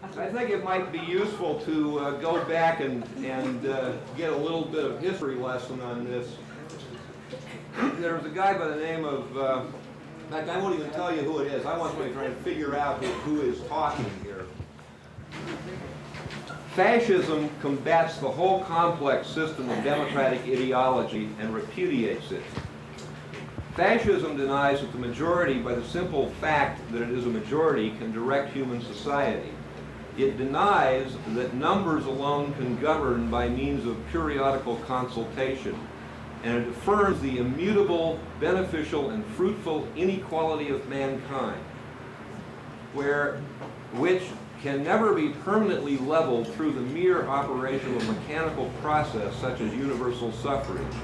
I think it might be useful to go back and get a little bit of history lesson on this. There was a guy by the name of, in fact, I won't even tell you who it is. I want somebody trying to figure out who is talking here. Fascism combats the whole complex system of democratic ideology and repudiates it. Fascism denies that the majority, by the simple fact that it is a majority, can direct human society. It denies that numbers alone can govern by means of periodical consultation. And it affirms the immutable, beneficial, and fruitful inequality of mankind, which can never be permanently leveled through the mere operation of a mechanical process such as universal suffrage.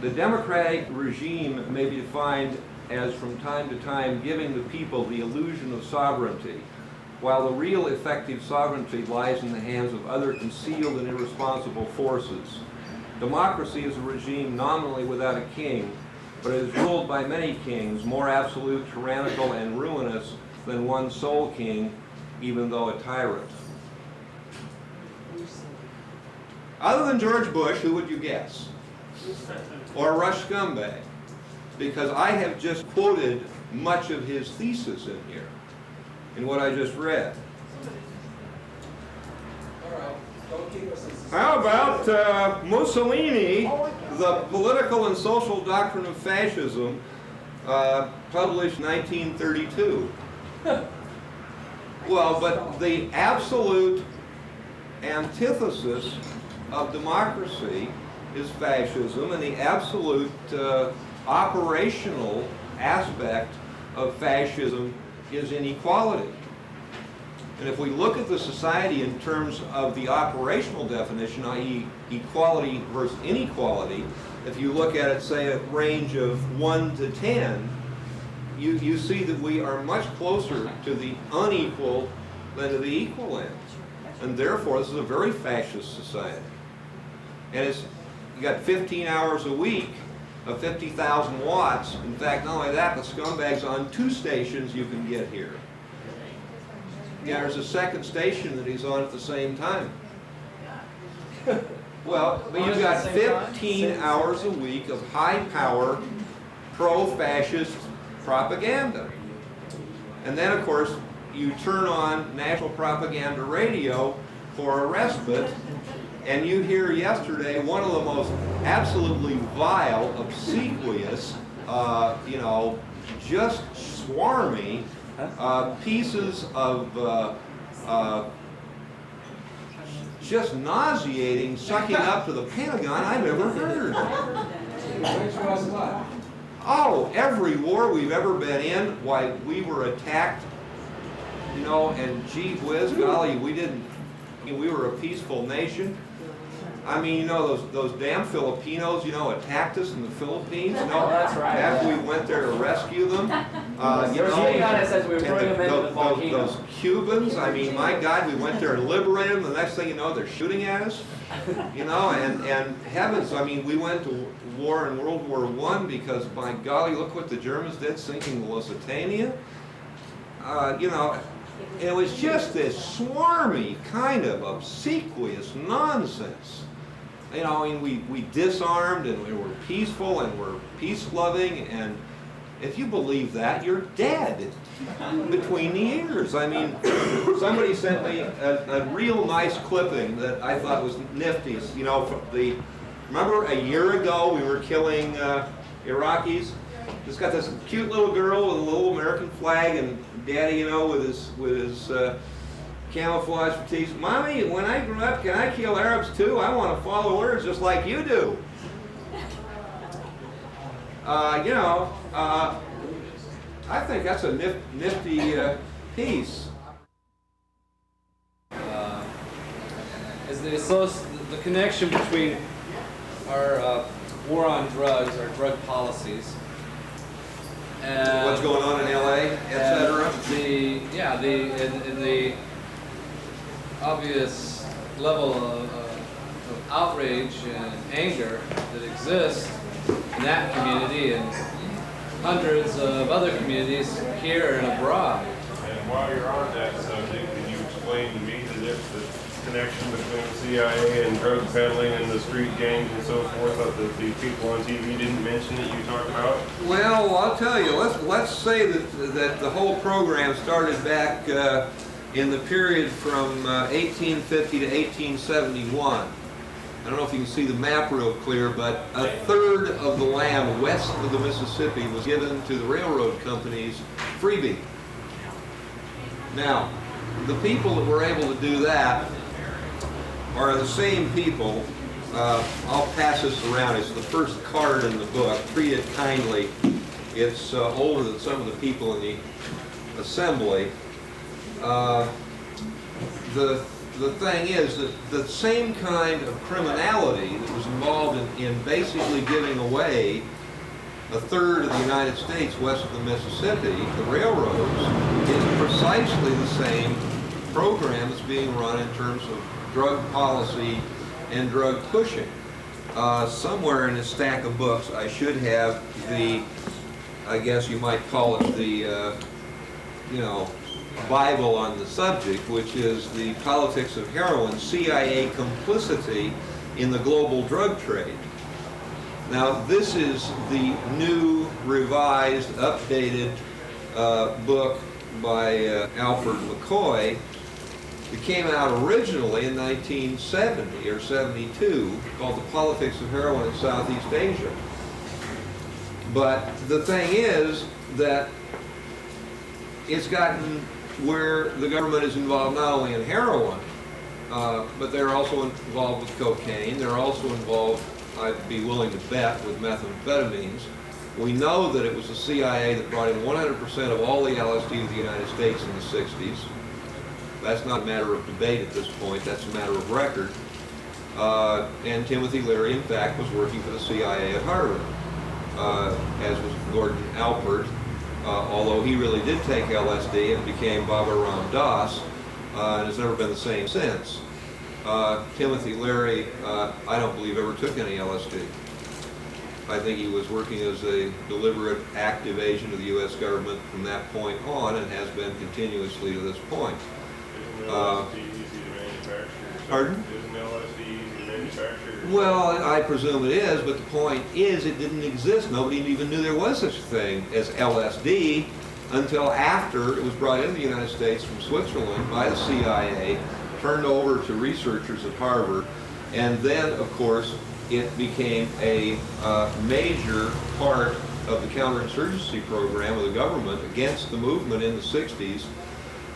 The democratic regime may be defined as from time to time giving the people the illusion of sovereignty, while the real effective sovereignty lies in the hands of other concealed and irresponsible forces. Democracy is a regime nominally without a king, but it is ruled by many kings, more absolute, tyrannical, and ruinous than one sole king, even though a tyrant. Other than George Bush, who would you guess? Or a Rush scumbag? Because I have just quoted much of his thesis in here, in what I just read. How about Mussolini, The Political and Social Doctrine of Fascism, published 1932? Well, but the absolute antithesis of democracy is fascism, and the absolute operational aspect of fascism is inequality. And if we look at the society in terms of the operational definition, i.e. equality versus inequality, if you look at it, say, a range of 1 to 10, you see that we are much closer to the unequal than to the equal end. And therefore, this is a very fascist society. And you got 15 hours a week of 50,000 watts. In fact, not only that, the scumbags on 2 stations you can get here. Yeah, there's a second station that he's on at the same time. Well, but you've got 15 hours a week of high-power, pro-fascist propaganda. And then, of course, you turn on national propaganda radio for a respite, and you hear yesterday one of the most absolutely vile, obsequious, just swarmy pieces of just nauseating sucking up to the Pentagon I've ever heard. Oh, every war we've ever been in, why we were attacked, and gee whiz, golly, we were a peaceful nation. I mean, those damn Filipinos, attacked us in the Philippines. That's right. After we went there to rescue them. Says we were throwing them into the volcano. Those Cubans, I mean, my God, we went there and liberated them. The next thing you know, they're shooting at us. And heavens, I mean, we went to war in World War I because, by golly, look what the Germans did, sinking the Lusitania. It was just this swarmy kind of obsequious nonsense. We disarmed and we were peaceful and we're peace-loving, and if you believe that, you're dead between the ears. I mean, somebody sent me a real nice clipping that I thought was nifty. Remember a year ago we were killing Iraqis? Just got this cute little girl with a little American flag, and Daddy, with his camouflage fatigues. Mommy, when I grow up, can I kill Arabs too? I want to follow orders just like you do. I think that's a nifty piece. Is the connection between our war on drugs, our drug policies, and what's going on in LA, etc. The obvious level of outrage and anger that exists in that community and hundreds of other communities here and abroad. And while you're on that subject, can you explain explain to me the connection between the CIA and drug peddling and the street gangs and so forth that the people on TV didn't mention that you talked about? Well, I'll tell you. Let's say that the whole program started back in the period from 1850 to 1871. I don't know if you can see the map real clear, but a third of the land west of the Mississippi was given to the railroad companies freebie. Now, the people that were able to do that are the same people. I'll pass this around. It's the first card in the book. Treat it kindly. It's older than some of the people in the assembly. The thing is that the same kind of criminality that was involved in basically giving away a third of the United States west of the Mississippi, the railroads, is precisely the same program that's being run in terms of drug policy and drug pushing. Somewhere in a stack of books I should have the, I guess you might call it the, Bible on the subject, which is The Politics of Heroin, CIA Complicity in the Global Drug Trade. Now, this is the new, revised, updated book by Alfred McCoy. It came out originally in 1970 or 72, called The Politics of Heroin in Southeast Asia. But the thing is that it's gotten where the government is involved not only in heroin, but they're also involved with cocaine. They're also involved, I'd be willing to bet, with methamphetamines. We know that it was the CIA that brought in 100% of all the LSD to the United States in the 60s. That's not a matter of debate at this point. That's a matter of record. And Timothy Leary, in fact, was working for the CIA at Harvard, as was Gordon Alpert. Although he really did take LSD and became Baba Ram Das, and has never been the same since. Timothy Leary, I don't believe ever took any LSD. I think he was working as a deliberate active agent of the U.S. government from that point on, and has been continuously to this point. Isn't LSD easy to manufacture? Pardon? Isn't LSD easy to manufacture? Well, I presume it is, but the point is it didn't exist. Nobody even knew there was such a thing as LSD until after it was brought into the United States from Switzerland by the CIA, turned over to researchers at Harvard, and then, of course, it became a major part of the counterinsurgency program of the government against the movement in the 60s,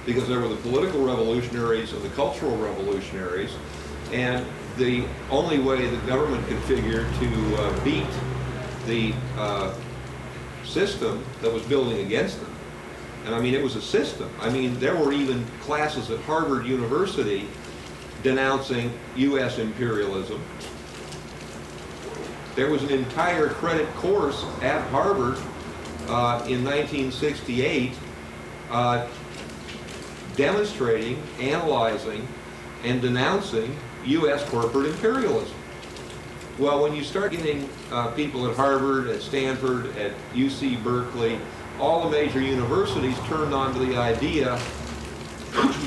because there were the political revolutionaries and the cultural revolutionaries, and the only way the government could figure to beat the system that was building against them. And I mean, it was a system. I mean, there were even classes at Harvard University denouncing U.S. imperialism. There was an entire credit course at Harvard in 1968 demonstrating, analyzing, and denouncing U.S. corporate imperialism. Well, when you start getting people at Harvard, at Stanford, at UC Berkeley, all the major universities turned on to the idea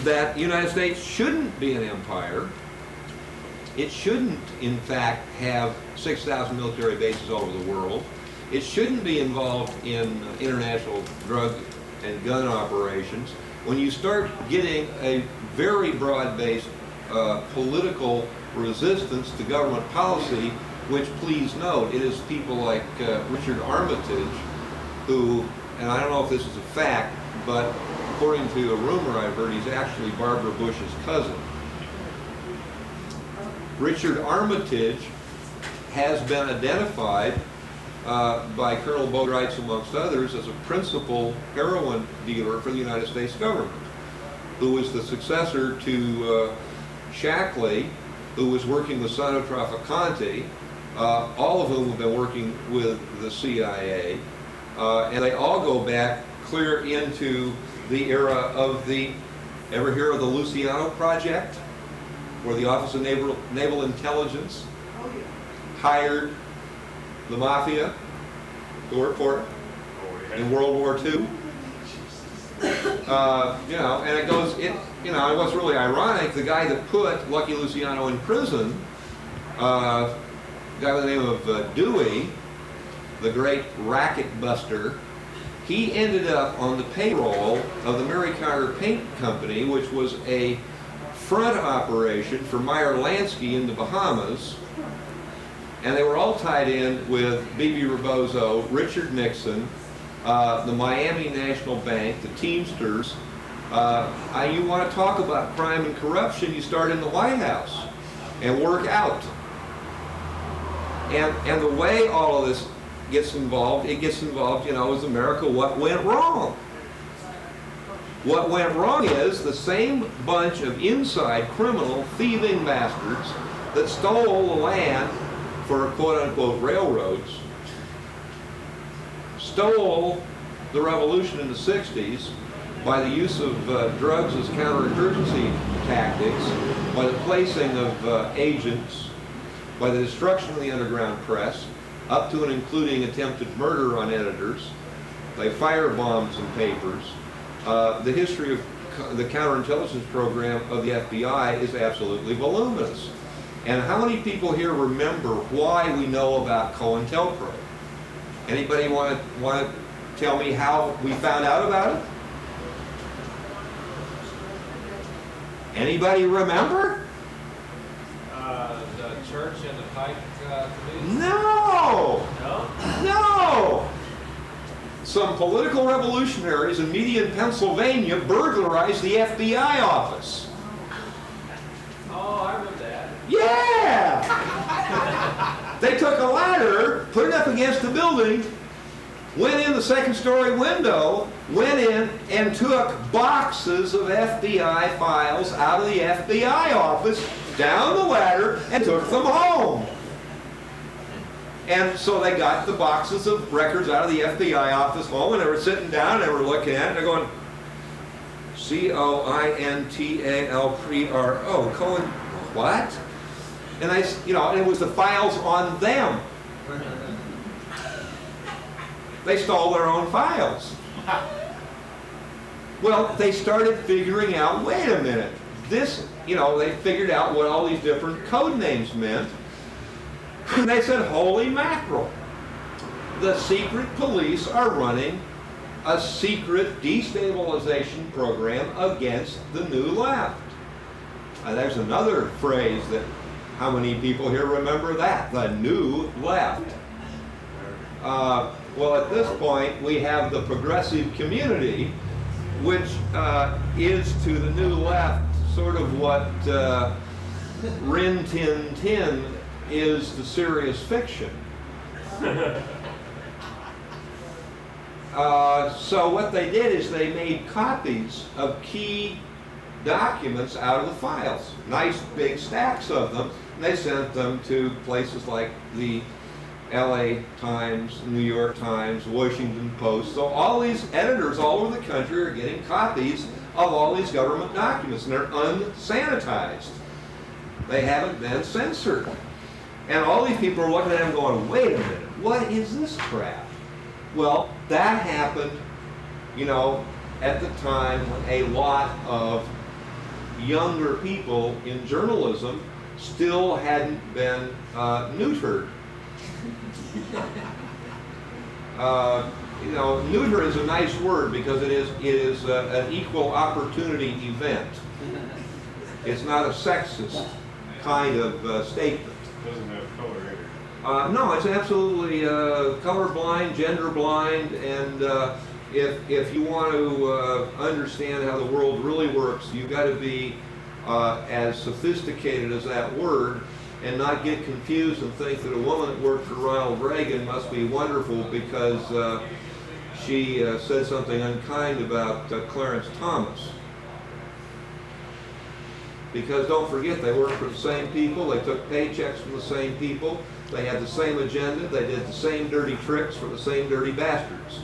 that the United States shouldn't be an empire. It shouldn't, in fact, have 6,000 military bases all over the world. It shouldn't be involved in international drug and gun operations. When you start getting a very broad-based political resistance to government policy, which, please note, it is people like Richard Armitage, who, and I don't know if this is a fact, but according to a rumor I've heard, he's actually Barbara Bush's cousin. Richard Armitage has been identified by Colonel Bogreitz, amongst others, as a principal heroin dealer for the United States government, who was the successor to Shackley, who was working with Sano Traficante, all of whom have been working with the CIA, and they all go back clear into the era of the, ever hear of the Luciano Project, where the Office of Naval Intelligence hired the mafia to work for it in World War II? You know, and it goes, you know, and what's really ironic, the guy that put Lucky Luciano in prison, a guy by the name of Dewey, the great racket buster, he ended up on the payroll of the Mary Carter Paint Company, which was a front operation for Meyer Lansky in the Bahamas, and they were all tied in with B.B. Rebozo, Richard Nixon, the Miami National Bank, the Teamsters. You want to talk about crime and corruption, you start in the White House and work out. And the way all of this gets involved, you know, is America, what went wrong? What went wrong is the same bunch of inside criminal thieving bastards that stole the land for quote-unquote railroads, stole the revolution in the 60s by the use of drugs as counterinsurgency tactics, by the placing of agents, by the destruction of the underground press, up to and including attempted murder on editors. They firebombed some papers. The history of the counterintelligence program of the FBI is absolutely voluminous. And how many people here remember why we know about COINTELPRO? Anybody want to tell me how we found out about it? Anybody remember? The church and the Pike committees? No! No? No! Some political revolutionaries in Median, Pennsylvania burglarized the FBI office. Oh, I remember that. Yeah! They took a ladder, put it up against the building, went in the second-story window, went in and took boxes of FBI files out of the FBI office, down the ladder, and took them home. And so they got the boxes of records out of the FBI office home, and they were sitting down, and they were looking at it, and they're going, C-O-I-N-T-A-L-P-R-O, Cohen, what? And and it was the files on them. They stole their own files. Well, they started figuring out, wait a minute, this, they figured out what all these different code names meant. And they said, holy mackerel, the secret police are running a secret destabilization program against the New Left. There's another phrase that, how many people here remember that? The New Left. Well, at this point, we have the progressive community, which is to the New Left sort of what Rin Tin Tin is to serious fiction. So what they did is they made copies of key documents out of the files, nice big stacks of them, and they sent them to places like the LA Times, New York Times, Washington Post. So all these editors all over the country are getting copies of all these government documents, and they're unsanitized. They haven't been censored. And all these people are looking at them going, wait a minute, what is this crap? Well, that happened, at the time when a lot of younger people in journalism still hadn't been neutered. Neuter is a nice word because it is an equal opportunity event. It's not a sexist kind of statement. Doesn't have color either. No, it's absolutely colorblind, gender blind, and if you want to understand how the world really works, you've got to be as sophisticated as that word and not get confused and think that a woman that worked for Ronald Reagan must be wonderful because she said something unkind about Clarence Thomas. Because don't forget, they worked for the same people, they took paychecks from the same people, they had the same agenda, they did the same dirty tricks for the same dirty bastards.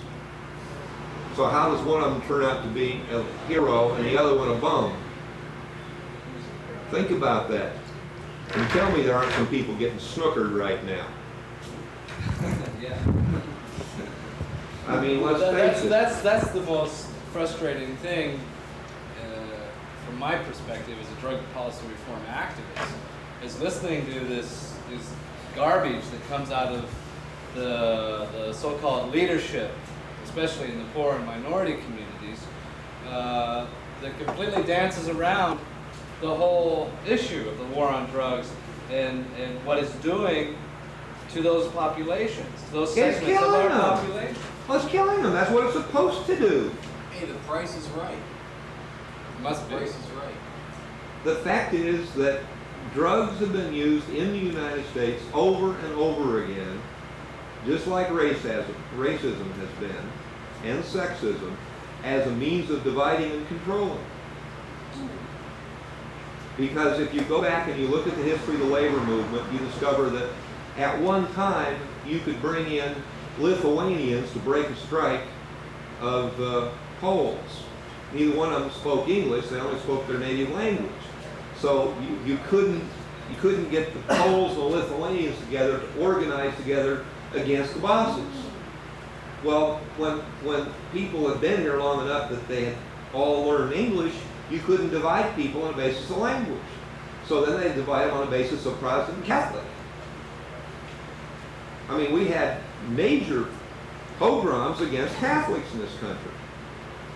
So how does one of them turn out to be a hero and the other one a bum? Think about that. And tell me there aren't some people getting snookered right now. Yeah. I mean, let's face it. That's the most frustrating thing from my perspective as a drug policy reform activist is listening to this garbage that comes out of the so-called leadership, especially in the poor and minority communities, that completely dances around the whole issue of the war on drugs and what it's doing to those populations, to those It's segments of killing our them. population. Well, it's killing them. That's what it's supposed to do. Hey, the price is right. Must The be. price is right. The fact is that drugs have been used in the United States over and over again, just like racism has been, and sexism, as a means of dividing and controlling. Because if you go back and you look at the history of the labor movement, you discover that at one time you could bring in Lithuanians to break a strike of Poles. Neither one of them spoke English; they only spoke their native language. So you couldn't get the Poles and the Lithuanians together to organize together against the bosses. Well, when people had been here long enough that they had all learned English, you couldn't divide people on the basis of language. So then they divided on the basis of Protestant and Catholic. I mean, we had major pogroms against Catholics in this country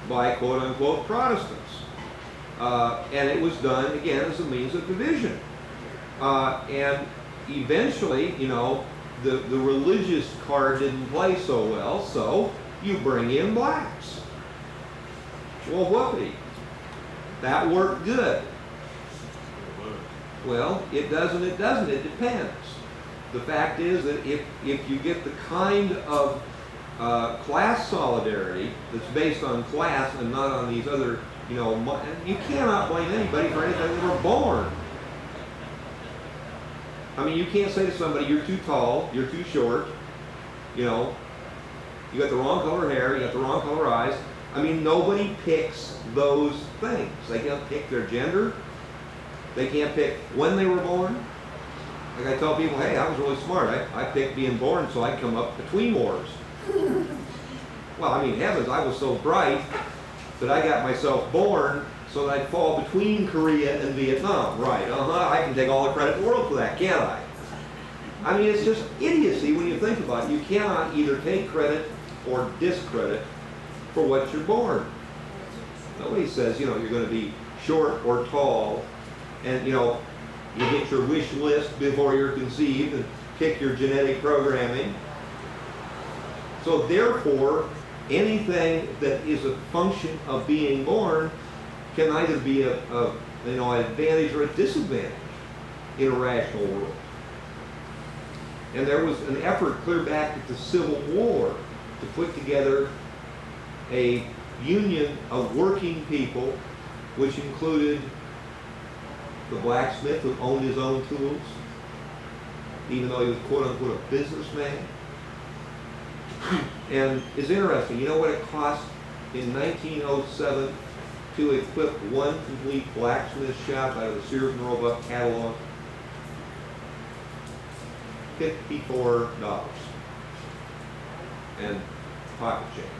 by quote-unquote Protestants. And it was done, again, as a means of division. And eventually, you know, the religious card didn't play so well, so you bring in blacks. Well, whoopee. That worked good. Well, it doesn't, it depends. The fact is that if you get the kind of class solidarity that's based on class and not on these other, you know, you cannot blame anybody for anything they were born. I mean, you can't say to somebody, you're too tall, you're too short, you know, you got the wrong color hair, you got the wrong color eyes. I mean, nobody picks those things. They can't pick their gender. They can't pick when they were born. Like I tell people, hey, I was really smart. I picked being born so I'd come up between wars. Well, I mean, heavens, I was so bright that I got myself born so that I'd fall between Korea and Vietnam. Right, I can take all the credit in the world for that, can't I? I mean, it's just idiocy when you think about it. You cannot either take credit or discredit for what you're born. Nobody says, you know, you're going to be short or tall and, you know, you get your wish list before you're conceived and pick your genetic programming. So therefore, anything that is a function of being born can either be a you know, an advantage or a disadvantage in a rational world. And there was an effort clear back at the Civil War to put together a union of working people, which included the blacksmith who owned his own tools, even though he was quote-unquote a businessman. And it's interesting, you know what it cost in 1907 to equip one complete blacksmith shop out of the Sears and Roebuck catalog? $54. And pocket change.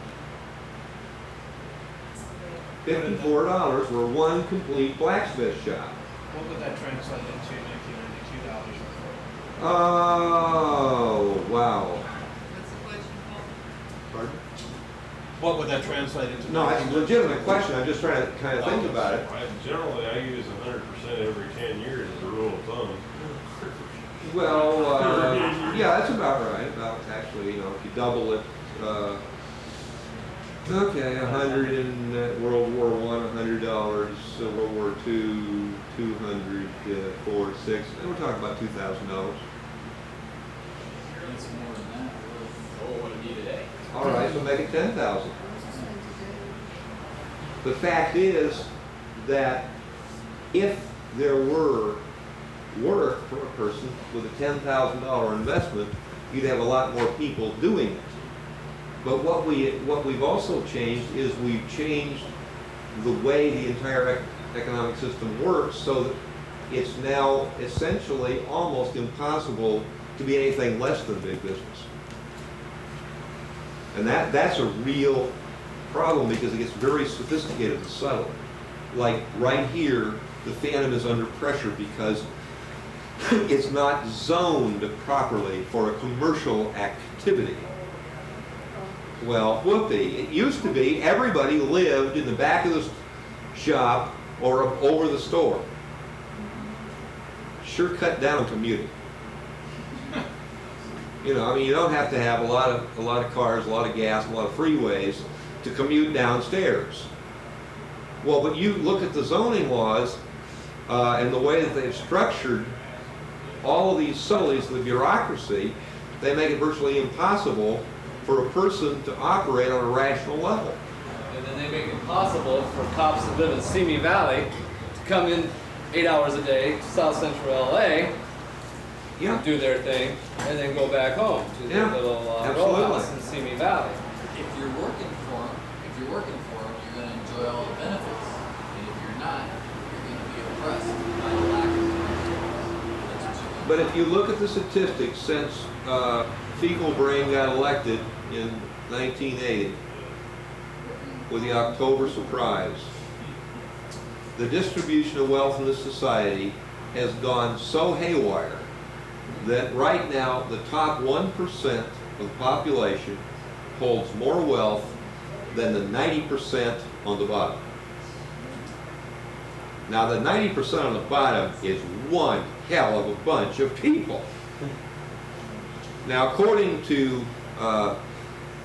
$54 for one complete blacksmith shop. What would that translate into in $1992? Oh, wow. What's the question, Paul? Pardon? What would that translate into? No, it's a legitimate question. I'm just trying to kind of think about it. Generally, I use 100% every 10 years as a rule of thumb. Well, yeah, that's about right. About actually, you know, if you double it, okay, 100 in World War I, $100, World War II, 200, 4, 6. And we're talking about $2,000. It's more than that. Oh, what it be today? All right, so make it 10,000. The fact is that if there were work for a person with a $10,000 investment, you'd have a lot more people doing it. But what we've also changed is we've changed the way the entire economic system works so that it's now essentially almost impossible to be anything less than big business. And that's a real problem because it gets very sophisticated and subtle. Like right here, the Phantom is under pressure because it's not zoned properly for a commercial activity. Well, whoopee. It used to be everybody lived in the back of the shop or over the store. Sure cut down commuting. You know, I mean, you don't have to have a lot of cars, a lot of gas, a lot of freeways to commute downstairs. Well, but you look at the zoning laws and the way that they've structured all of these subtleties of the bureaucracy, they make it virtually impossible for a person to operate on a rational level. And then they make it possible for cops that live in Simi Valley to come in 8 hours a day to South Central LA, Yeah. do their thing, and then go back home to their Yeah, little row absolutely. house in Simi Valley. If you're working for them, you're gonna enjoy all the benefits. And if you're not, you're gonna be oppressed by the lack of benefits. That's what you're But if you look at the statistics since Fecal Brain got elected in 1980 with the October surprise, the distribution of wealth in this society has gone so haywire that right now the top 1% of the population holds more wealth than the 90% on the bottom. Now the 90% on the bottom is one hell of a bunch of people. Now according to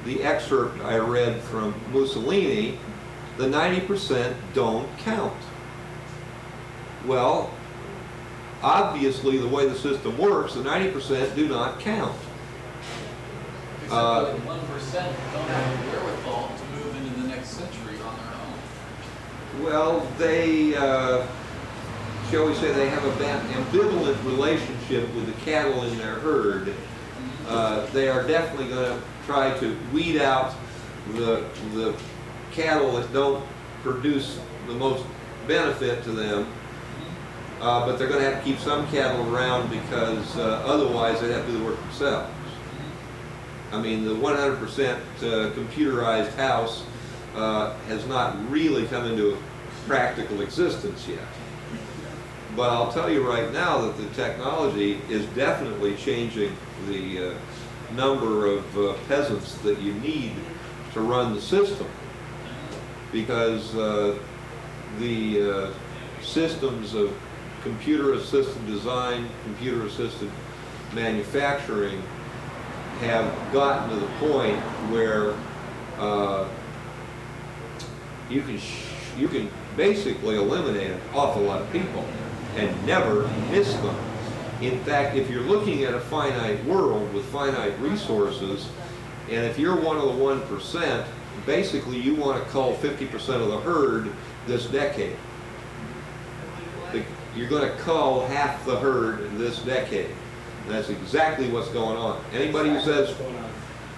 the excerpt I read from Mussolini, the 90% don't count. Well, obviously the way the system works, the 90% do not count. Except for the 1% don't have the wherewithal to move into the next century on their own. Well, they, shall we say, they have an ambivalent relationship with the cattle in their herd. They are definitely going to try to weed out the cattle that don't produce the most benefit to them. But they're going to have to keep some cattle around because otherwise they'd have to do the work themselves. I mean, the 100% computerized house has not really come into practical existence yet. But I'll tell you right now that the technology is definitely changing the number of peasants that you need to run the system, because the systems of computer-assisted design, computer-assisted manufacturing have gotten to the point where you can basically eliminate an awful lot of people and never miss them. In fact, if you're looking at a finite world with finite resources, and if you're one of the 1%, basically you want to cull 50% of the herd this decade. You're going to cull half the herd this decade. And that's exactly what's going on. Anybody who says,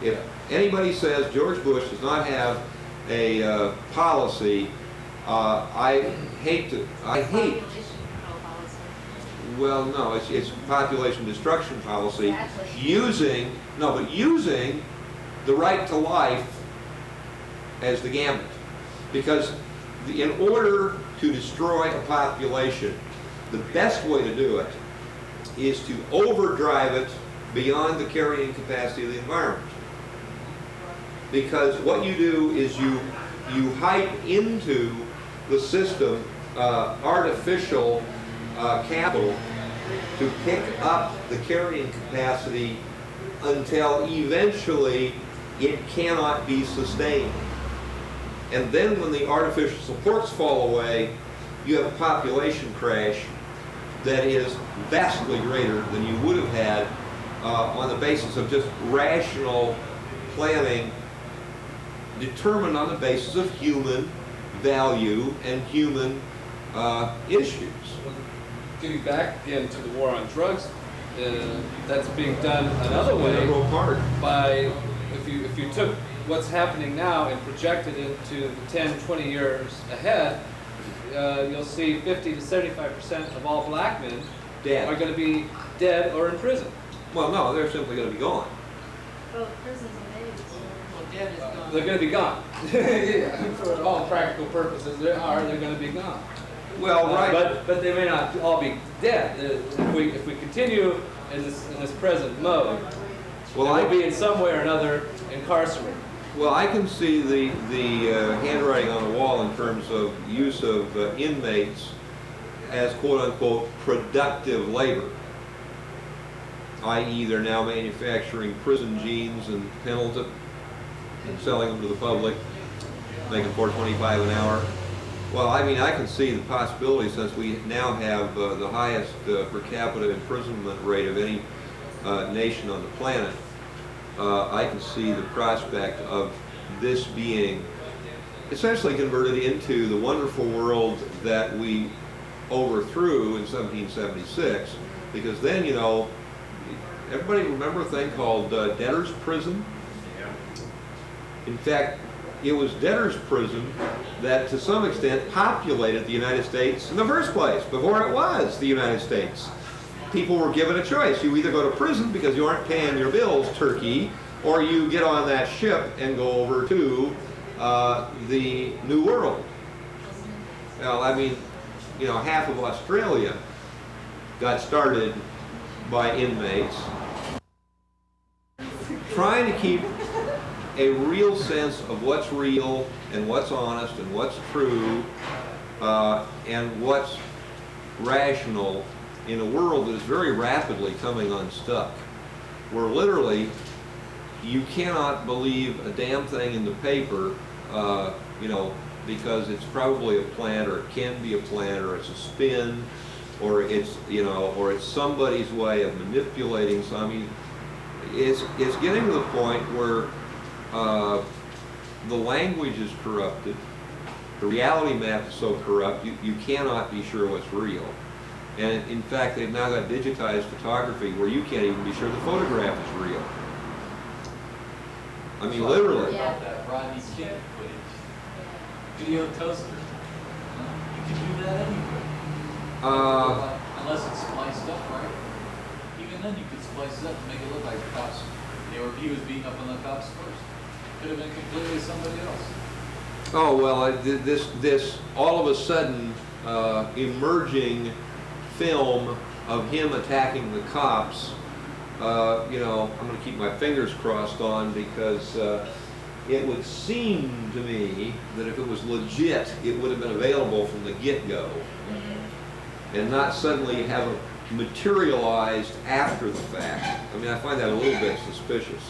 if anybody says George Bush does not have a policy, I hate. Population control policy. Well, no, it's population destruction policy, Exactly. using the right to life as the gambit. Because in order to destroy a population, the best way to do it is to overdrive it beyond the carrying capacity of the environment. Because what you do is you hype into the system artificial capital to pick up the carrying capacity until eventually it cannot be sustained. And then when the artificial supports fall away, you have a population crash that is vastly greater than you would have had on the basis of just rational planning determined on the basis of human value and human issues. Getting back again to the war on drugs, that's being done another way Integral part. by, if you took what's happening now and projected into the 10, 20 years ahead, you'll see 50 to 75% of all black men Dead. are going to be dead or in prison. Well, no, they're simply going to be gone. Well, prisons and Navies. Well, debt is gone. They're gonna be gone. Yeah, for all practical purposes, they're gonna be gone. Well, right. But they may not all be dead. If we continue in this present mode, Well, we'll be in some way or another incarcerated. Well, I can see the handwriting on the wall in terms of use of inmates as quote-unquote productive labor, i.e. they're now manufacturing prison jeans and Pendleton and selling them to the public, making $4.25 an hour. Well, I mean, I can see the possibility, since we now have the highest per capita imprisonment rate of any nation on the planet. I can see the prospect of this being essentially converted into the wonderful world that we overthrew in 1776, because then, you know, everybody remember a thing called debtor's prison? In fact, it was debtor's prison that to some extent populated the United States in the first place, before it was the United States. People were given a choice. You either go to prison because you aren't paying your bills, Turkey, or you get on that ship and go over to the New World. Well, I mean, you know, half of Australia got started by inmates trying to keep a real sense of what's real and what's honest and what's true and what's rational in a world that is very rapidly coming unstuck, where literally you cannot believe a damn thing in the paper, you know, because it's probably a plant, or it can be a plant, or it's a spin, or it's, you know, or it's somebody's way of manipulating something. It's getting to the point where the language is corrupted, the reality map is so corrupt, you cannot be sure what's real. And in fact, they've now got digitized photography where you can't even be sure the photograph is real. I mean, literally. About that Rodney King footage. Video toaster. You can do that anywhere. Unless it's spliced up, right? Even then, you could splice it up and make it look like the cops, he was beating up on the cops first. Could have been completely somebody else. Oh, well, this all of a sudden emerging film of him attacking the cops, you know, I'm going to keep my fingers crossed on, because it would seem to me that if it was legit, it would have been available from the get-go, and not suddenly have it materialized after the fact. I mean, I find that a little bit suspicious.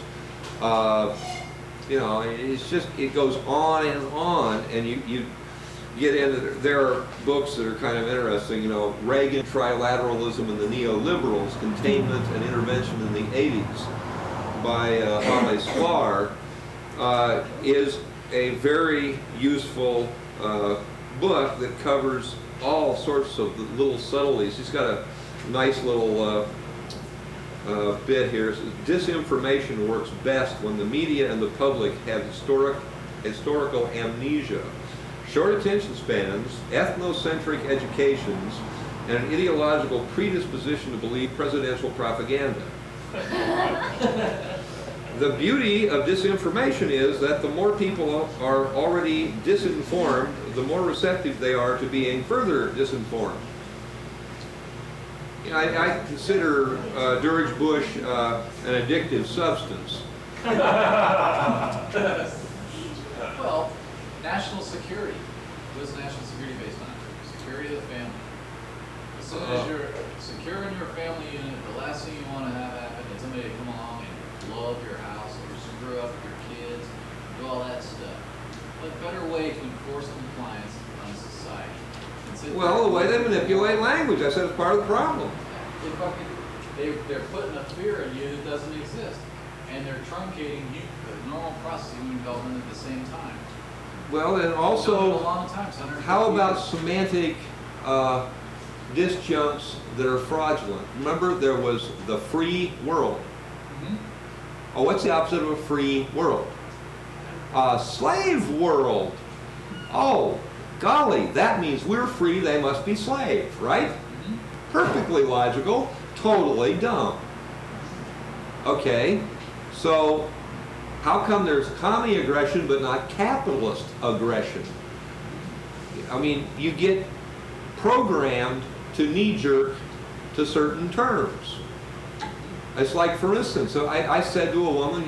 You know, it's just, it goes on, and you get into, there are books that are kind of interesting, you know, Reagan, Trilateralism and the Neoliberals, Containment and Intervention in the 80s by Al-Kurdi, is a very useful book that covers all sorts of little subtleties. He's got a nice little bit here. It says, disinformation works best when the media and the public have historical amnesia, short attention spans, ethnocentric educations, and an ideological predisposition to believe presidential propaganda. The beauty of disinformation is that the more people are already disinformed, the more receptive they are to being further disinformed. You know, I consider George Bush an addictive substance. Well, national security. What is national security based on? Security of the family. As soon as you're secure in your family unit, the last thing you want to have happen is somebody to come along and blow up your house or screw up your kids, do all that stuff. What better way to enforce compliance on society? Well, the way they manipulate language, I said, it's part of the problem. They're putting a fear in you that doesn't exist. And they're truncating the normal process of human development at the same time. Well, and Done it a also, long time, so how about semantic disjuncts that are fraudulent? Remember, there was the free world. Oh, what's the opposite of a free world? Slave world. Oh, golly, that means we're free, they must be slaves, right? Perfectly logical, totally dumb. Okay, So how come there's commie aggression but not capitalist aggression? I mean, you get programmed to knee-jerk to certain terms. It's like, for instance, so I said to a woman,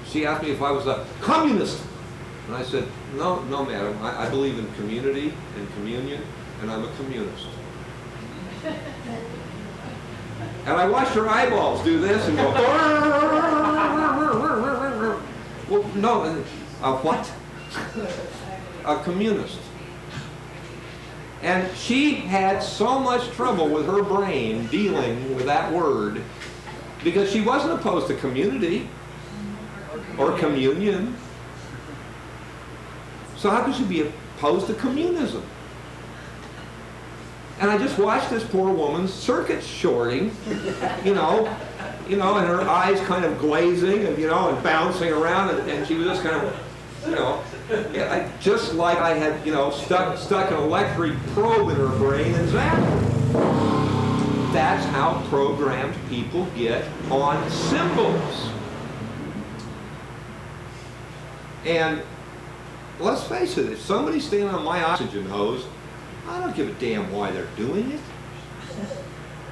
she asked me if I was a communist. And I said, no, madam, I believe in community and communion, and I'm a communist. And I watched her eyeballs do this and go, well, no, what? A communist. And she had so much trouble with her brain dealing with that word because she wasn't opposed to community or communion. So how could she be opposed to communism? And I just watched this poor woman's circuit shorting, and her eyes kind of glazing and, and bouncing around, and she was just kind of, just like I had, stuck an electric probe in her brain and zapped her. That's how programmed people get on symbols. And let's face it, if somebody's standing on my oxygen hose, I don't give a damn why they're doing it.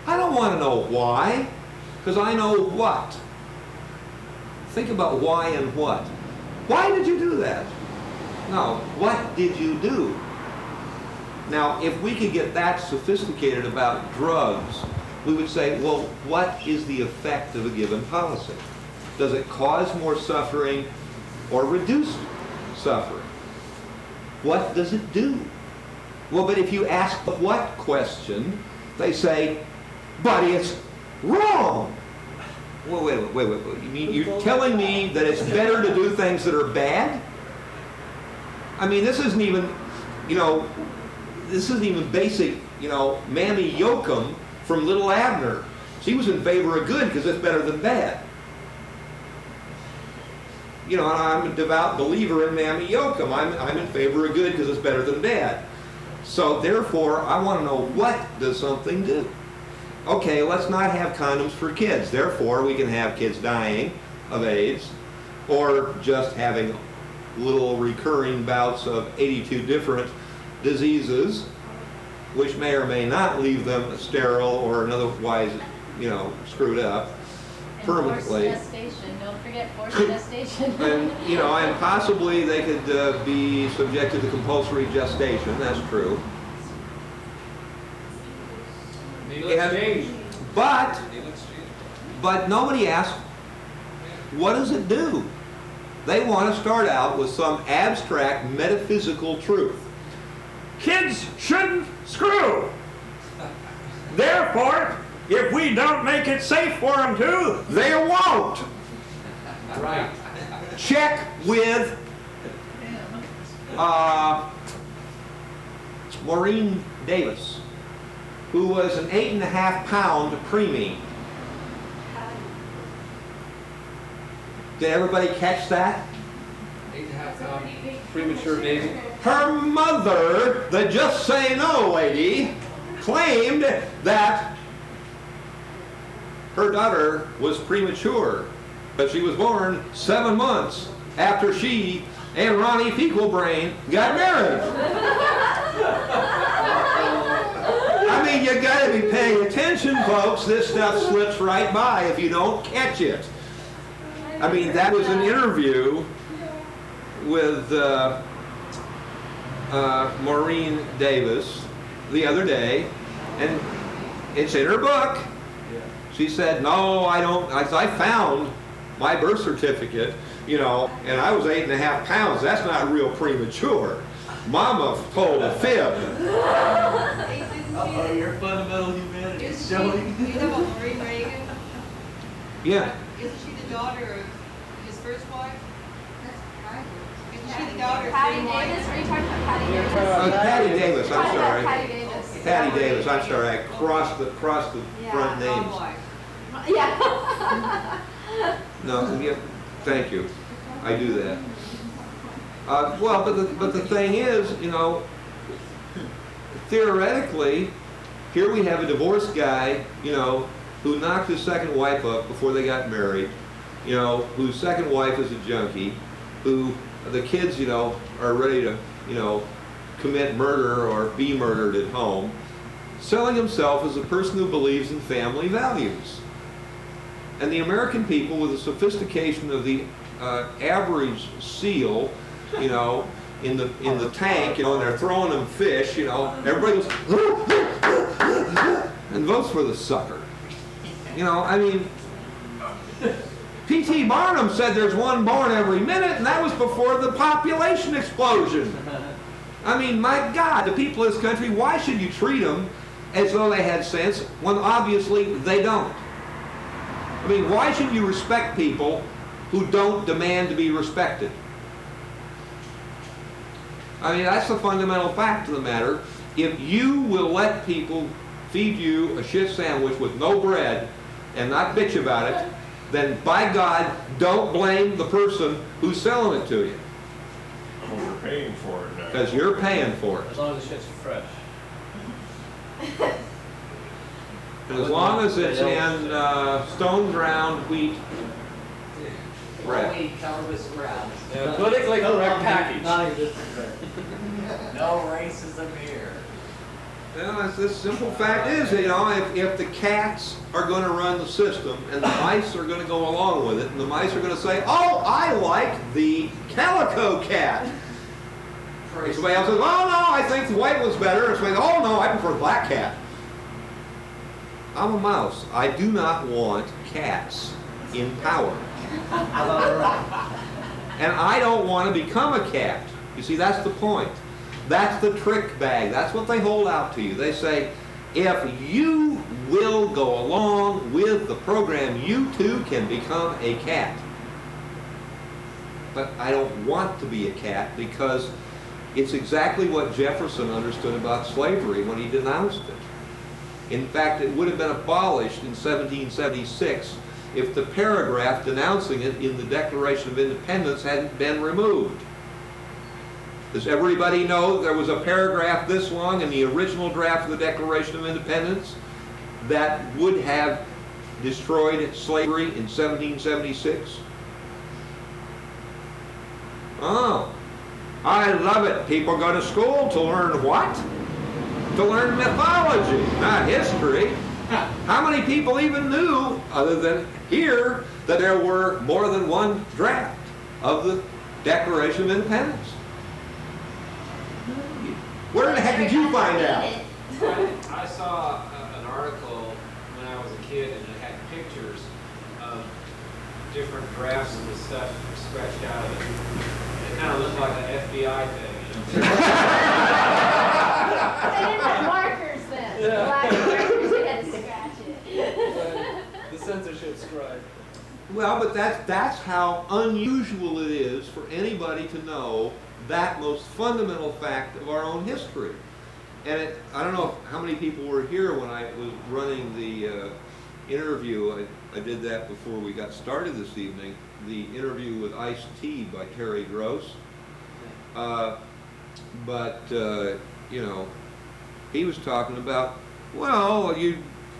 I don't want to know why, because I know what. Think about why and what. Why did you do that? No, what did you do? Now, if we could get that sophisticated about drugs, we would say, well, what is the effect of a given policy? Does it cause more suffering or reduce suffering? What does it do? Well, but if you ask the what question, they say, but it's wrong. Well, wait. You mean you're telling me that it's better to do things that are bad? I mean, this isn't even basic, Mammy Yoakum from Little Abner. She was in favor of good because it's better than bad. I'm a devout believer in Mammy Yoakum. I'm in favor of good because it's better than bad. So therefore, I want to know, what does something do? Okay, let's not have condoms for kids. Therefore, we can have kids dying of AIDS or just having little recurring bouts of 82 different diseases, which may or may not leave them sterile or otherwise, screwed up permanently. And forced gestation. Don't forget forced gestation. And possibly they could be subjected to compulsory gestation. That's true. But nobody asks, what does it do? They want to start out with some abstract metaphysical truth. Kids shouldn't screw. Therefore, if we don't make it safe for them to, they won't. Right. Check with Maureen Davis, who was an 8.5-pound preemie. Did everybody catch that? 8.5-pound premature baby. Her mother, the Just Say No lady, claimed that her daughter was premature, but she was born 7 months after she and Ronnie Fekalbrain got married. I mean, you gotta be paying attention, folks. This stuff slips right by if you don't catch it. I mean, that was an interview with Maureen Davis the other day, and it's in her book. She said, no, I don't. I found my birth certificate, and I was 8.5 pounds. That's not real premature. Mama told a fib. Oh, your fundamental humanity is Is showing. she, you know about Maureen Reagan? Yeah. Isn't she the daughter of his first wife? Isn't she the daughter of Patty Jim Davis? Are White? you talking about Patty Davis? Patty Davis, I'm Talking about sorry. Patty Davis. Patty Davis, I'm sorry. I crossed the Yeah. front Tom names. wife. Yeah. No, yeah, thank you. I do that. Well, but the thing is, theoretically, here we have a divorced guy, who knocked his second wife up before they got married, you know, whose second wife is a junkie, who the kids, you know, are ready to, you know, commit murder or be murdered at home, selling himself as a person who believes in family values. And the American people, with the sophistication of the average SEAL, you know, in the tank, you know, and they're throwing them fish, you know, everybody goes and votes for the sucker. You know, I mean, P.T. Barnum said there's one born every minute, and that was before the population explosion. I mean, my God, the people of this country, why should you treat them as though they had sense when obviously they don't? I mean, why should you respect people who don't demand to be respected? I mean, that's the fundamental fact of the matter. If you will let people feed you a shit sandwich with no bread and not bitch about it, then by God, don't blame the person who's selling it to you. Well, we're paying for it now. Because you're paying for it. As long as the shit's fresh. And as long as it's in stone ground wheat bread. Only covered with scraps. Yeah, politically correct package. No racism here. Well, the simple fact is, you know, if the cats are going to run the system and the mice are going to go along with it, and the mice are going to say, oh, I like the calico cat. And somebody else says, oh, no, I think the white one's better. And somebody says, oh, no, I prefer the black cat. I'm a mouse. I do not want cats in power. And I don't want to become a cat. You see, that's the point. That's the trick bag. That's what they hold out to you. They say, if you will go along with the program, you too can become a cat. But I don't want to be a cat because it's exactly what Jefferson understood about slavery when he denounced it. In fact, it would have been abolished in 1776 if the paragraph denouncing it in the Declaration of Independence hadn't been removed. Does everybody know there was a paragraph this long in the original draft of the Declaration of Independence that would have destroyed slavery in 1776? Oh, I love it. People go to school to learn what? To learn mythology, not history. How many people even knew, other than here, that there were more than one draft of the Declaration of Independence? Where the heck did you find out? I saw an article when I was a kid, and it had pictures of different drafts of the stuff scratched out of it. It kind of looked like an FBI thing. You know? They didn't have markers then. Black markers, they had to scratch it. The censorship scribe. Well, but that's how unusual it is for anybody to know that most fundamental fact of our own history. And I don't know how many people were here when I was running the interview. I did that before we got started this evening, the interview with Ice-T by Terry Gross. You know, he was talking about, well, you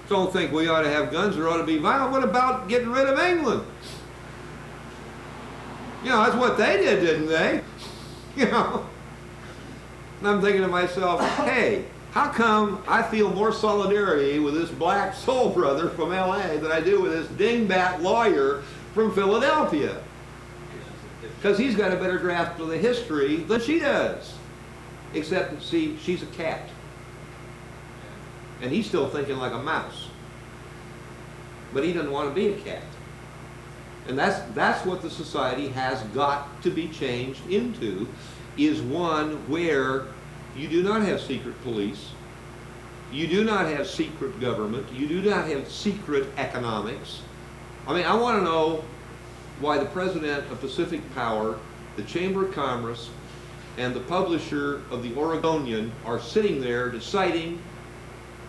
don't think we ought to have guns or ought to be violent. What about getting rid of England? You know, that's what they did, didn't they? You know, and I'm thinking to myself, hey, how come I feel more solidarity with this black soul brother from LA than I do with this dingbat lawyer from Philadelphia? Because he's got a better grasp of the history than she does. Except, see, she's a cat. And he's still thinking like a mouse. But he doesn't want to be a cat. And that's what the society has got to be changed into, is one where you do not have secret police, you do not have secret government, you do not have secret economics. I mean, I want to know why the president of Pacific Power, the Chamber of Commerce, and the publisher of the Oregonian are sitting there deciding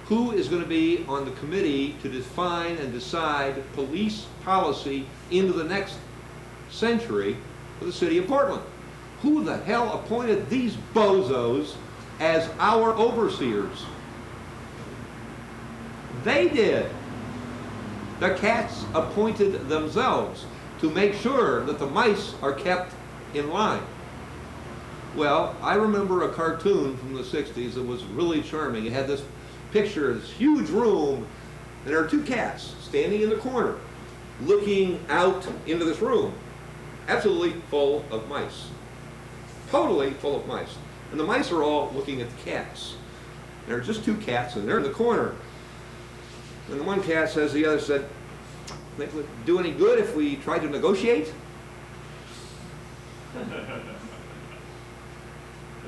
who is going to be on the committee to define and decide police policy into the next century for the city of Portland. Who the hell appointed these bozos as our overseers? They did. The cats appointed themselves. to make sure that the mice are kept in line. Well, I remember a cartoon from the 60s that was really charming. It had this picture of this huge room, and there are two cats standing in the corner, looking out into this room, absolutely full of mice. Totally full of mice. And the mice are all looking at the cats. There are just two cats, and they're in the corner. And the one cat says to the other, said, "Think it would do any good if we tried to negotiate?"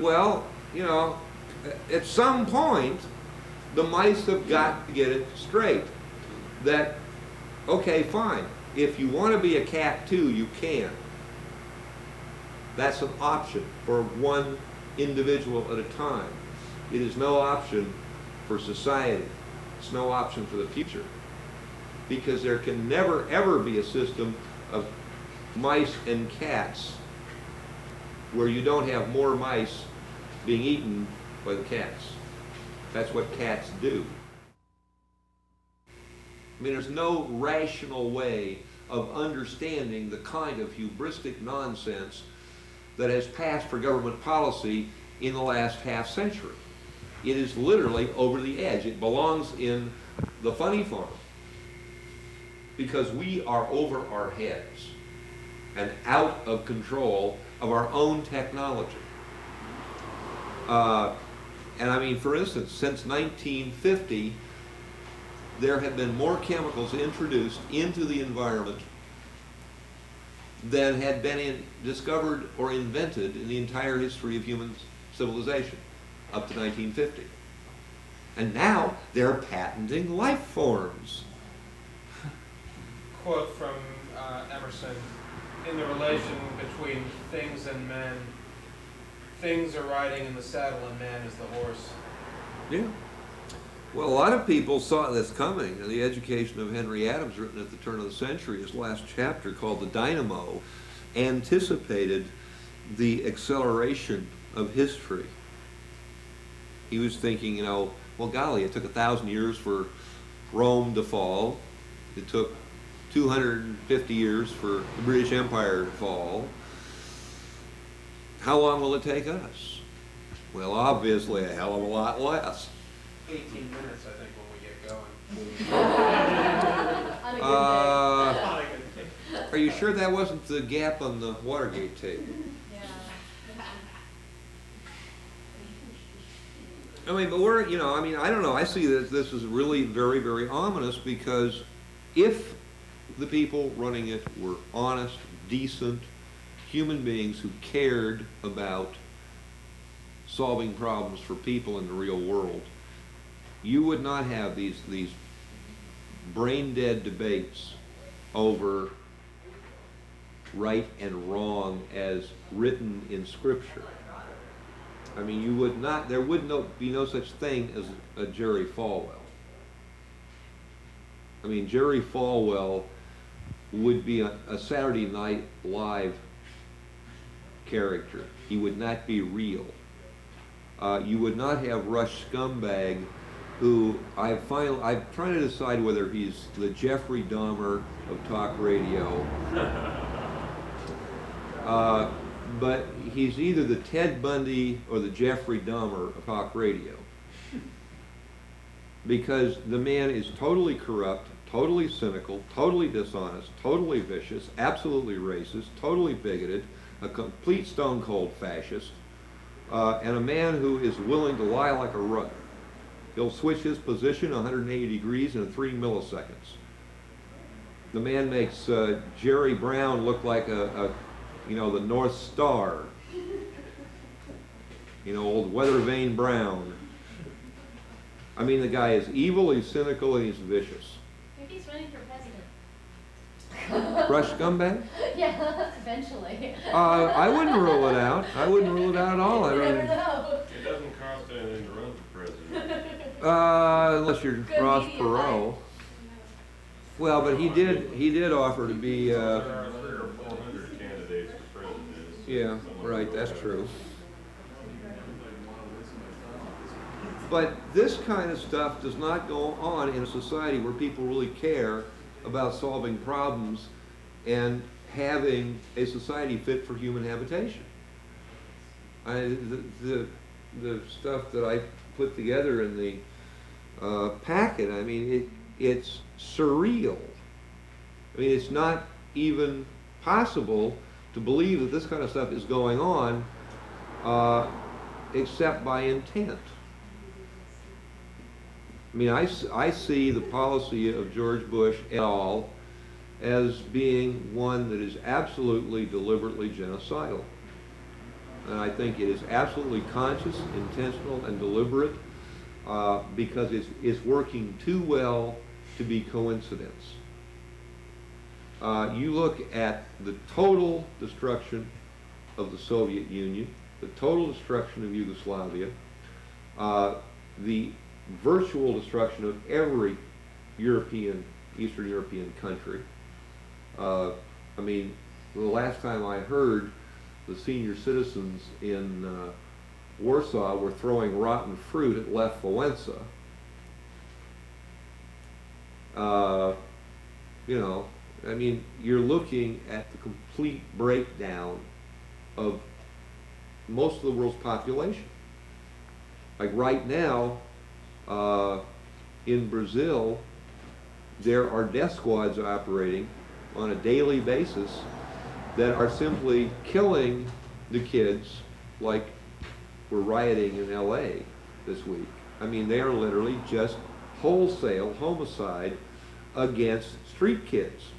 Well, you know, at some point, the mice have got to get it straight. That, okay, fine. If you want to be a cat too, you can. That's an option for one individual at a time. It is no option for society. It's no option for the future. Because there can never, ever be a system of mice and cats where you don't have more mice being eaten by the cats. That's what cats do. I mean, there's no rational way of understanding the kind of hubristic nonsense that has passed for government policy in the last half century. It is literally over the edge. It belongs in the funny farm because we are over our heads and out of control of our own technology. And I mean, for instance, since 1950, there have been more chemicals introduced into the environment than had been discovered or invented in the entire history of human civilization up to 1950. And now they're patenting life forms. Quote from Emerson, in the relation between things and men, things are riding in the saddle and man is the horse. Yeah. Well, a lot of people saw this coming. The Education of Henry Adams, written at the turn of the century, his last chapter called The Dynamo, anticipated the acceleration of history. He was thinking, you know, well, golly, it took 1,000 years for Rome to fall. It took 250 years for the British Empire to fall. How long will it take us? Well, obviously, a hell of a lot less. 18 minutes, I think, when we get going. On a good day. Are you sure that wasn't the gap on the Watergate tape? Yeah. I mean, but we're, you know, I mean, I don't know. I see that this is really very, very ominous because if the people running it were honest, decent human beings who cared about solving problems for people in the real world, you would not have these brain-dead debates over right and wrong as written in Scripture. I mean, you would not, there would be no such thing as a Jerry Falwell. I mean, Jerry Falwell would be a Saturday Night Live character. He would not be real. You would not have Rush Scumbag, who I'm trying to decide whether he's the Jeffrey Dahmer of talk radio. But he's either the Ted Bundy or the Jeffrey Dahmer of talk radio. Because the man is totally corrupt, totally cynical, totally dishonest, totally vicious, absolutely racist, totally bigoted, a complete stone-cold fascist, and a man who is willing to lie like a rug. He'll switch his position 180 degrees in 3 milliseconds. The man makes Jerry Brown look like you know, the North Star. You know, old Weather Vane Brown. I mean, the guy is evil, he's cynical, and he's vicious. Maybe he's running for president. Rush Scumbag? Yeah, eventually. I wouldn't rule it out. I wouldn't rule it out at all. I You never mean, know. It doesn't cost anything to run for president. unless you're Good Ross media Perot. Well, but he did offer to be. There are 300 or 400 candidates for president. Yeah, right. That's true. But this kind of stuff does not go on in a society where people really care about solving problems and having a society fit for human habitation. The stuff that I put together in the packet, I mean, it's surreal. I mean, it's not even possible to believe that this kind of stuff is going on except by intent. I mean, I see the policy of George Bush et al. As being one that is absolutely deliberately genocidal. And I think it is absolutely conscious, intentional, and deliberate because it's working too well to be coincidence. You look at the total destruction of the Soviet Union, the total destruction of Yugoslavia, the virtual destruction of every Eastern European country. I mean, the last time I heard, the senior citizens in Warsaw were throwing rotten fruit at Lech Wałęsa. You know, I mean, you're looking at the complete breakdown of most of the world's population. Like right now, in Brazil, there are death squads operating on a daily basis that are simply killing the kids like we're rioting in LA this week. I mean, they are literally just wholesale homicide against street kids.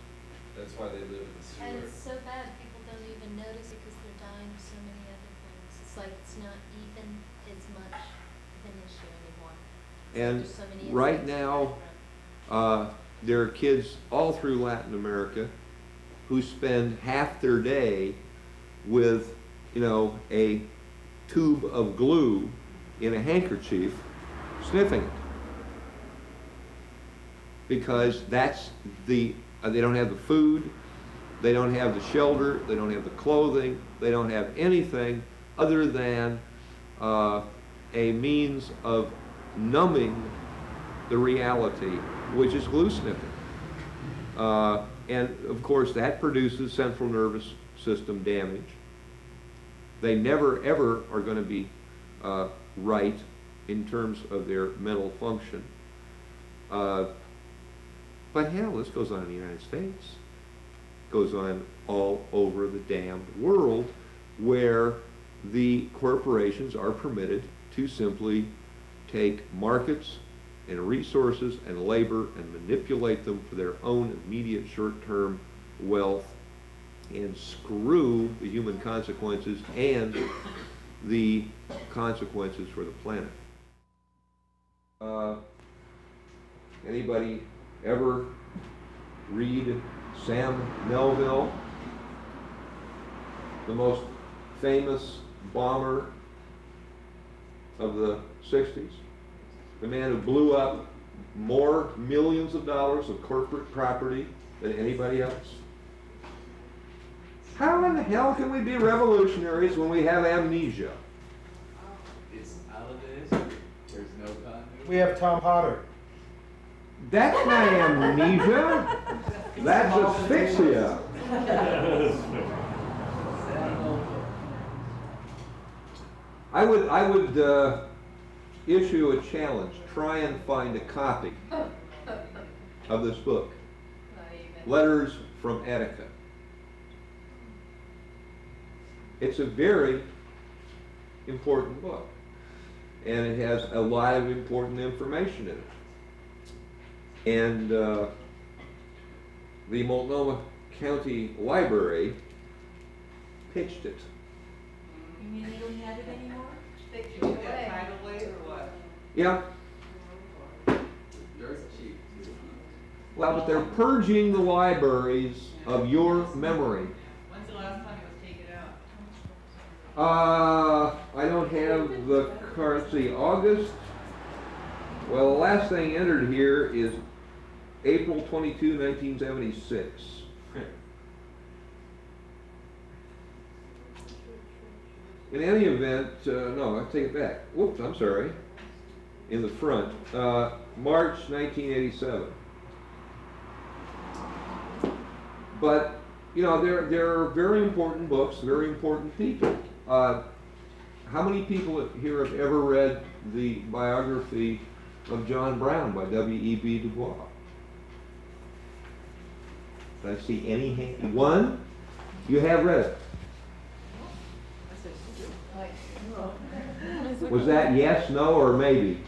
That's why they live in the sewer. And it's so bad, people don't even notice it because they're dying of so many other things. It's like it's not even as much of an issue anymore. And There's so many right incidents now, in there are kids all through Latin America who spend half their day with, you know, a tube of glue in a handkerchief, sniffing it. Because that's they don't have the food, they don't have the shelter, they don't have the clothing, they don't have anything other than a means of numbing the reality, which is glue sniffing. And of course that produces central nervous system damage. They never ever are going to be right in terms of their mental function. But hell, this goes on in the United States. It goes on all over the damned world where the corporations are permitted to simply take markets and resources and labor and manipulate them for their own immediate short-term wealth and screw the human consequences and the consequences for the planet. Anybody ever read Sam Melville, the most famous bomber of the 60s? The man who blew up more millions of dollars of corporate property than anybody else? How in the hell can we be revolutionaries when we have amnesia? It's holidays, there's no continuity. We have Tom Potter. That's not amnesia. That's asphyxia. I would issue a challenge. Try and find a copy of this book, Letters from Attica. It's a very important book, and it has a lot of important information in it. And the Multnomah County Library pitched it. You mean they don't have it anymore? They took that title away or what? Yeah, Dirt cheap. well, but they're purging the libraries of your memory. When's the last time it was taken out? I don't have the currency. August. Well, the last thing entered here is April 22, 1976. In any event, no, I take it back. Whoops, I'm sorry. In the front, March 1987. But you know, they're very important books, very important people. How many people here have ever read the biography of John Brown by W.E.B. Du Bois? Did I see any hand? One? You have read it. Was that yes, no, or maybe?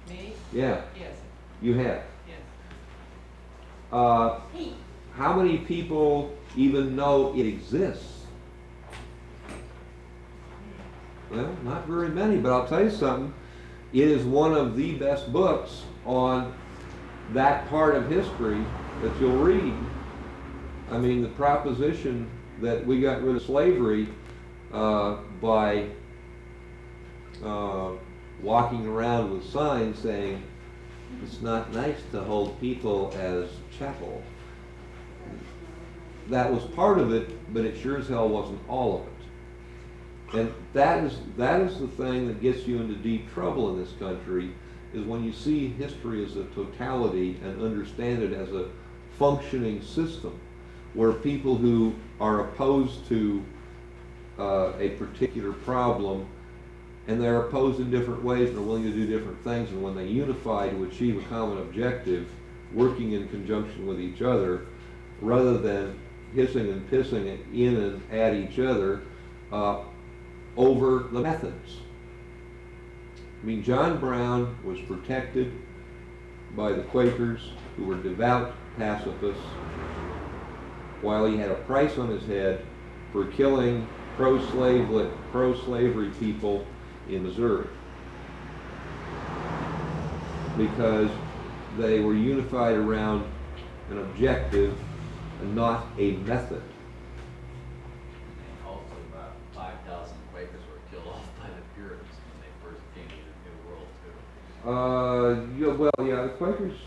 Me? Yeah, Yes, you have. yes. How many people even know it exists? Well, not very many, but I'll tell you something. It is one of the best books on that part of history that you'll read. I mean, the proposition that we got rid of slavery by walking around with signs saying it's not nice to hold people as chattel. That was part of it, but it sure as hell wasn't all of it. And that is the thing that gets you into deep trouble in this country, is when you see history as a totality and understand it as a functioning system, where people who are opposed to a particular problem, and they're opposed in different ways and are willing to do different things, and when they unify to achieve a common objective, working in conjunction with each other, rather than hissing and pissing it in and at each other over the methods. I mean, John Brown was protected by the Quakers, who were devout pacifists, while he had a price on his head for killing pro-slavery people in Missouri, because they were unified around an objective and not a method. And also about 5,000 Quakers were killed off by the Puritans when they first came to the New World too. The Quakers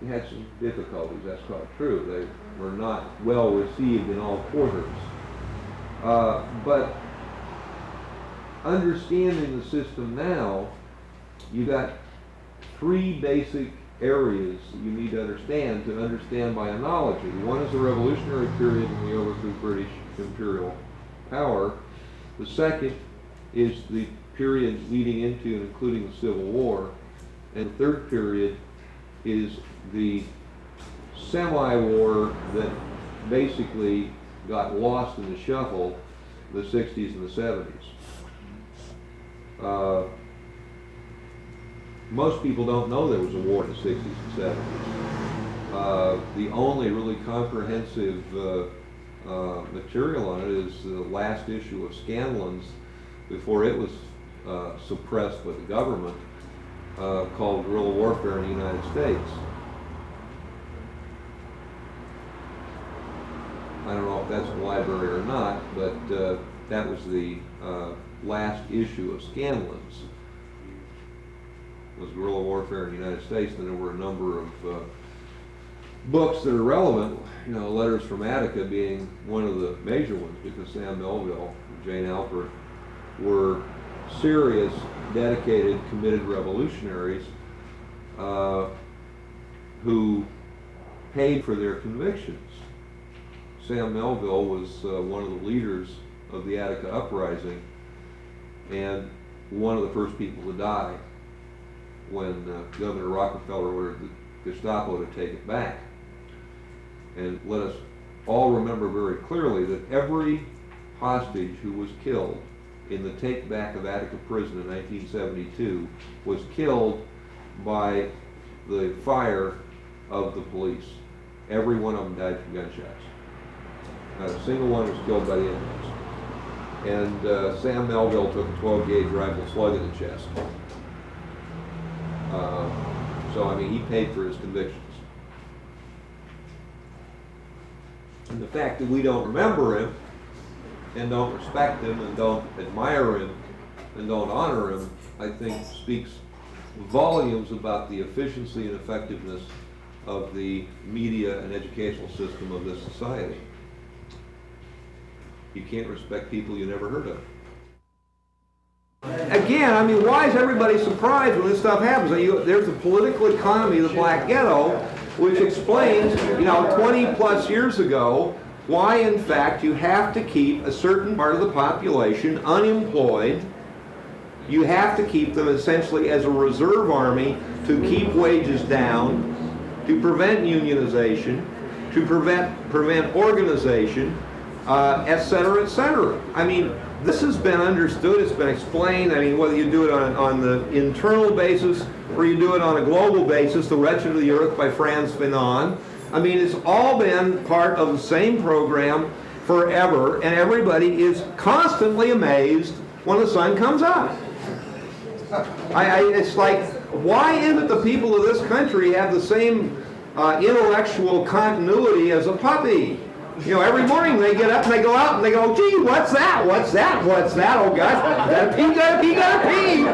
had some difficulties, that's quite true. They were not well received in all quarters. But understanding the system now, you got three basic areas you need to understand by analogy. One is the Revolutionary period when we overthrew British imperial power. The second is the period leading into and including the Civil War. And the third period is the semi-war that basically got lost in the shuffle, the 60s and the 70s. Most people don't know there was a war in the 60s and 70s. The only really comprehensive material on it is the last issue of Scanlon's, before it was suppressed by the government, called Guerrilla Warfare in the United States. I don't know if that's in the library or not, but that was the last issue of Scanlon's, was Guerrilla Warfare in the United States. And there were a number of books that are relevant, Letters from Attica being one of the major ones, because Sam Melville and Jane Alpert were serious, dedicated, committed revolutionaries who paid for their convictions. Sam Melville was one of the leaders of the Attica uprising, and one of the first people to die when Governor Rockefeller ordered the Gestapo to take it back. And let us all remember very clearly that every hostage who was killed in the take back of Attica prison in 1972 was killed by the fire of the police. Every one of them died from gunshots. Not a single one was killed by the inmates. And Sam Melville took a 12-gauge rifle slug in the chest. So, I mean, he paid for his convictions. And the fact that we don't remember him, and don't respect him, and don't admire him, and don't honor him, I think speaks volumes about the efficiency and effectiveness of the media and educational system of this society. You can't respect people you never heard of. Again, I mean, why is everybody surprised when this stuff happens? There's a political economy of the black ghetto, which explains, 20 plus years ago, why in fact you have to keep a certain part of the population unemployed. You have to keep them essentially as a reserve army to keep wages down, to prevent unionization, to prevent organization, et cetera, et cetera. I mean, this has been understood, it's been explained. I mean, whether you do it on the internal basis or you do it on a global basis, The Wretched of the Earth by Frantz Fanon. I mean, it's all been part of the same program forever, and everybody is constantly amazed when the sun comes up. It's like, why isn't the people of this country have the same intellectual continuity as a puppy? You know, every morning they get up and they go out and they go, gee, what's that? What's that? What's that? Oh gosh, gotta pee, gotta pee, gotta pee.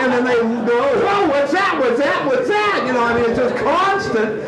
And then they go, whoa, what's that? What's that? What's that? You know, I mean, it's just constant